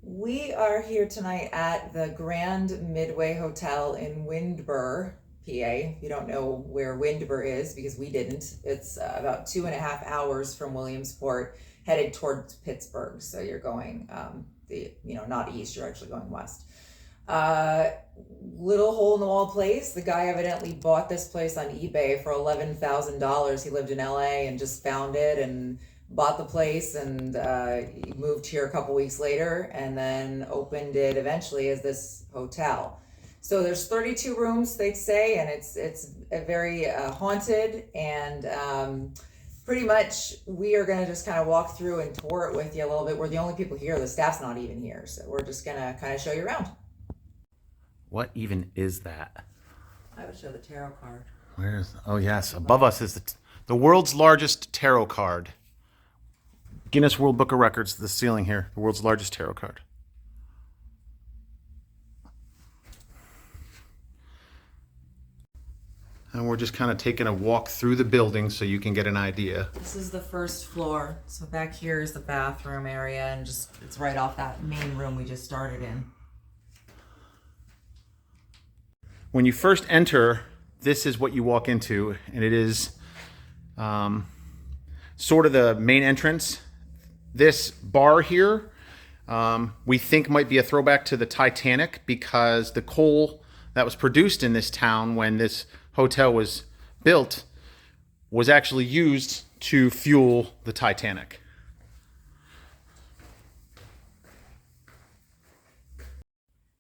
We are here tonight at the Grand Midway Hotel in Windber, PA. If you don't know where Windber is, because we didn't, it's about 2.5 hours from Williamsport, headed towards Pittsburgh. So you're going not east, you're actually going west. Uh, Little hole in the wall place. The guy evidently bought this place on eBay for $11,000. He lived in LA and just found it and bought the place and he moved here a couple weeks later and then opened it eventually as this hotel. So there's 32 rooms, they say, and it's a very haunted and pretty much we are going to just kind of walk through and tour it with you a little bit. We're the only people here. The staff's not even here, so we're just going to kind of show you around. What even is that? I would show the tarot card. Where's? Oh yes, above us is the world's largest tarot card. Guinness World Book of Records, the ceiling here, the world's largest tarot card. And we're just kind of taking a walk through the building so you can get an idea. This is the first floor. So back here is the bathroom area and just it's right off that main room we just started in. When you first enter, this is what you walk into, and it is sort of the main entrance. This bar here, we think might be a throwback to the Titanic because the coal that was produced in this town when this hotel was built was actually used to fuel the Titanic.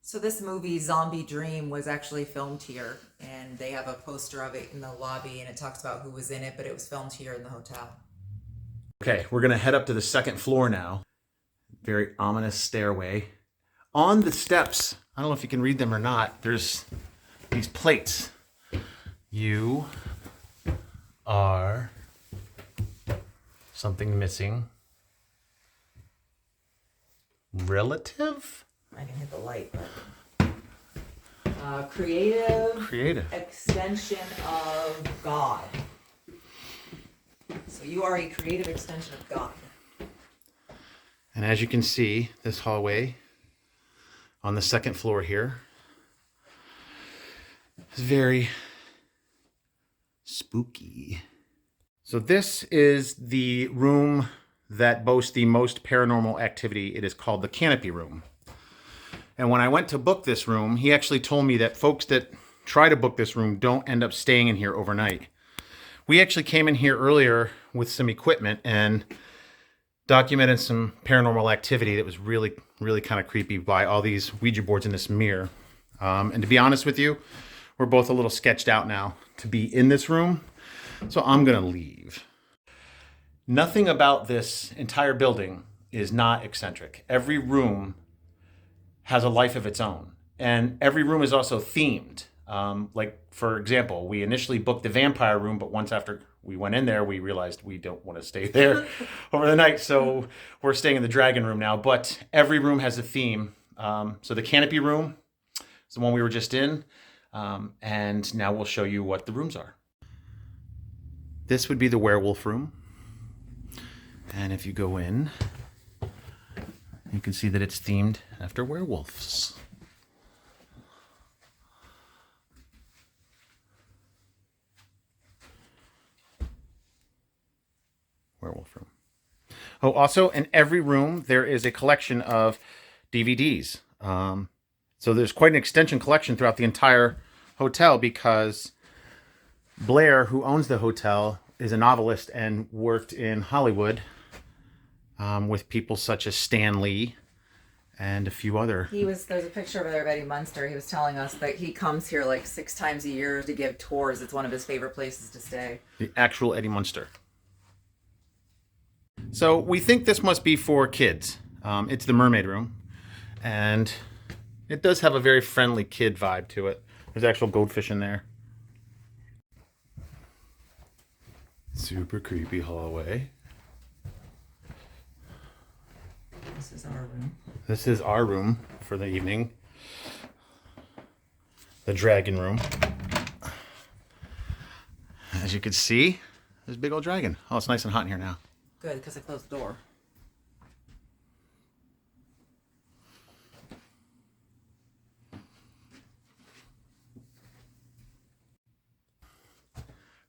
So this movie, Zombie Dream, was actually filmed here, and they have a poster of it in the lobby, and it talks about who was in it, but it was filmed here in the hotel. Okay, we're gonna head up to the second floor now. Very ominous stairway. On the steps, I don't know if you can read them or not, there's these plates. You are something missing. Relative? I can hit the light, but creative extension of God. So you are a creative extension of God. And as you can see, this hallway on the second floor here is very spooky. So this is the room that boasts the most paranormal activity. It is called the Canopy Room. And when I went to book this room, he actually told me that folks that try to book this room don't end up staying in here overnight. We actually came in here earlier with some equipment and documented some paranormal activity that was really, really kind of creepy by all these Ouija boards in this mirror. And to be honest with you, we're both a little sketched out now to be in this room, so I'm gonna leave. Nothing about this entire building is not eccentric. Every room has a life of its own. And every room is also themed. Like, for example, we initially booked the vampire room, but once after we went in there, we realized we don't want to stay there over the night. So we're staying in the dragon room now. But every room has a theme. So the canopy room is the one we were just in. And now we'll show you what the rooms are. This would be the werewolf room. And if you go in, you can see that it's themed after werewolves. Werewolf room. Oh, also in every room there is a collection of DVDs. So there's quite an extension collection throughout the entire hotel because Blair, who owns the hotel, is a novelist and worked in Hollywood with people such as Stan Lee and a few other. There's a picture of Eddie Munster. He was telling us that he comes here like 6 times a year to give tours. It's one of his favorite places to stay. The actual Eddie Munster. So we think this must be for kids. It's the mermaid room. And it does have a very friendly kid vibe to it. There's actual goldfish in there. Super creepy hallway. This is our room. This is our room for the evening. The dragon room. As you can see, there's a big old dragon. Oh, it's nice and hot in here now. Good, because I closed the door.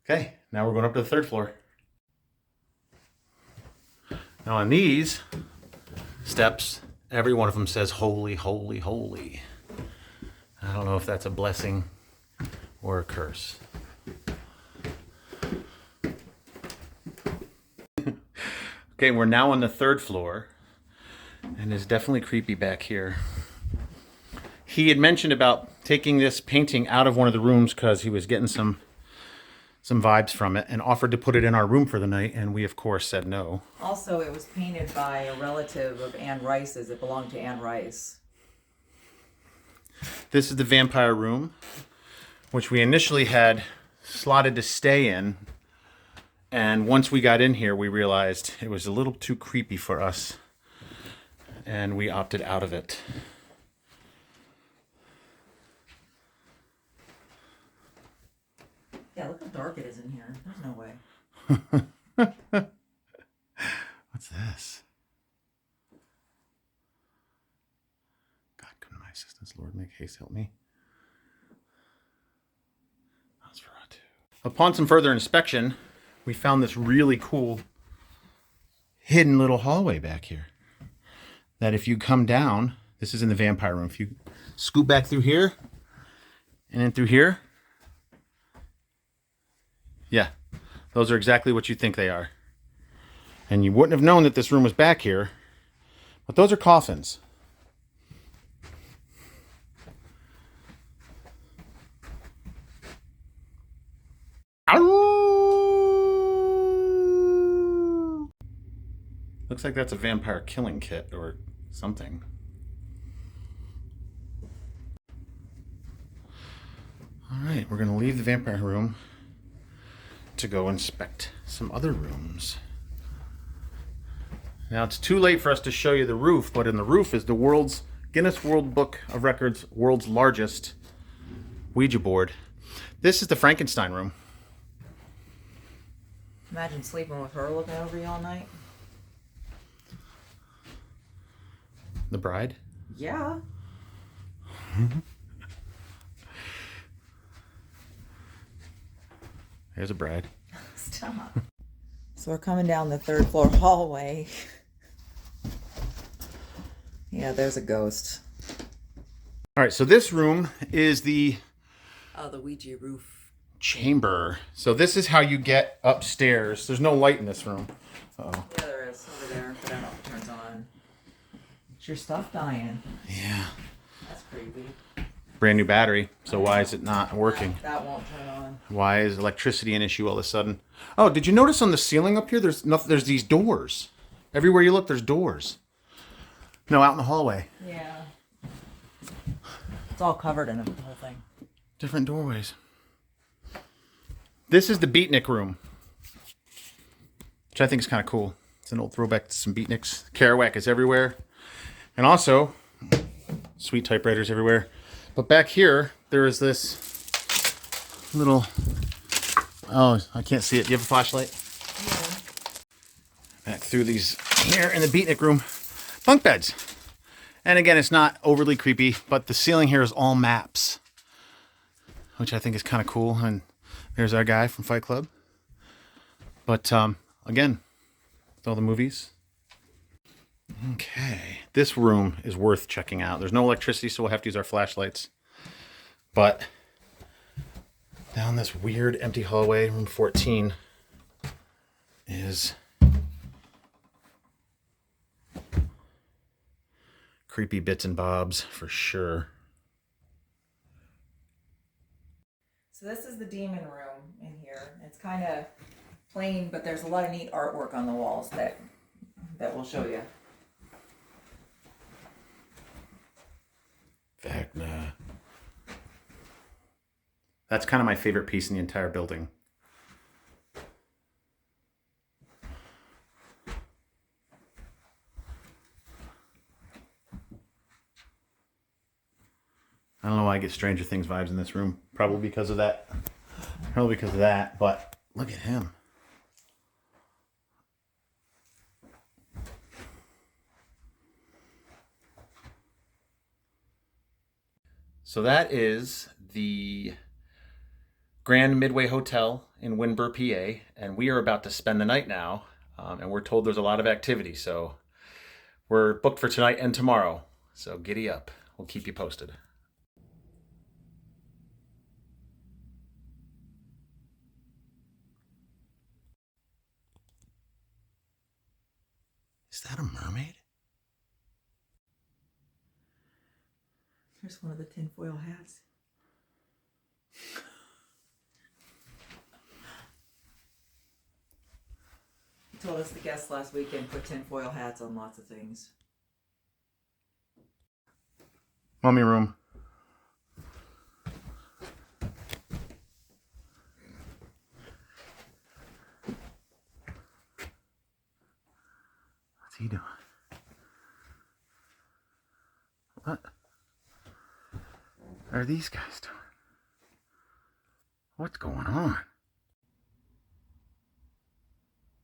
Okay, now we're going up to the third floor. Now on these steps, every one of them says holy, holy, holy. I don't know if that's a blessing or a curse. Okay, we're now on the third floor, and it's definitely creepy back here. He had mentioned about taking this painting out of one of the rooms because he was getting some vibes from it and offered to put it in our room for the night, and we of course said no. Also, it was painted by a relative of Anne Rice's. It belonged to Anne Rice. This is the vampire room, which we initially had slotted to stay in. And once we got in here, we realized it was a little too creepy for us, and we opted out of it. Yeah, look how dark it is in here. There's no way. What's this? God, come to my assistance, Lord, make haste, help me. Nosferatu. Upon some further inspection, we found this really cool hidden little hallway back here. That if you come down, this is in the vampire room. If you scoot back through here and then through here, yeah, those are exactly what you think they are. And you wouldn't have known that this room was back here, but those are coffins. Looks like that's a vampire killing kit or something. All right, we're gonna leave the vampire room to go inspect some other rooms. Now it's too late for us to show you the roof, but in the roof is the world's Guinness World Book of Records world's largest Ouija board. This is the Frankenstein room. Imagine sleeping with her looking over you all night. The bride? Yeah. There's a bride. Stop. So we're coming down the third floor hallway. Yeah, there's a ghost. All right, so this room is the Ouija roof chamber. So this is how you get upstairs. There's no light in this room. Uh-oh. Yeah, there is over there, but I don't know if it turns on. It's your stuff dying. Yeah. That's creepy. Brand new battery. So why is it not working? That won't turn on. Why is electricity an issue all of a sudden? Oh, did you notice on the ceiling up here? There's these doors. Everywhere you look, there's doors. No, out in the hallway. Yeah. It's all covered in the whole thing. Different doorways. This is the beatnik room, which I think is kind of cool. It's an old throwback to some beatniks. Kerouac is everywhere. And also, sweet typewriters everywhere. But back here, there is this little... Oh, I can't see it. Do you have a flashlight? Yeah. Back through these here in the beatnik room. Bunk beds. And again, it's not overly creepy, but the ceiling here is all maps, which I think is kind of cool. And there's our guy from Fight Club. But again, with all the movies. Okay, this room is worth checking out. There's no electricity, so we'll have to use our flashlights. But down this weird empty hallway, room 14, is creepy bits and bobs for sure. So this is the demon room in here. It's kind of plain, but there's a lot of neat artwork on the walls that we'll show you. Vecna. That's kind of my favorite piece in the entire building. I don't know why I get Stranger Things vibes in this room. Probably because of that. Probably because of that, but look at him. So that is the Grand Midway Hotel in Windber, PA, and we are about to spend the night now. And we're told there's a lot of activity, so we're booked for tonight and tomorrow. So giddy up. We'll keep you posted. Is that a mermaid? Here's one of the tinfoil hats. He told us the guests last weekend put tinfoil hats on lots of things. Mummy room. What's he doing? What are these guys doing? What's going on?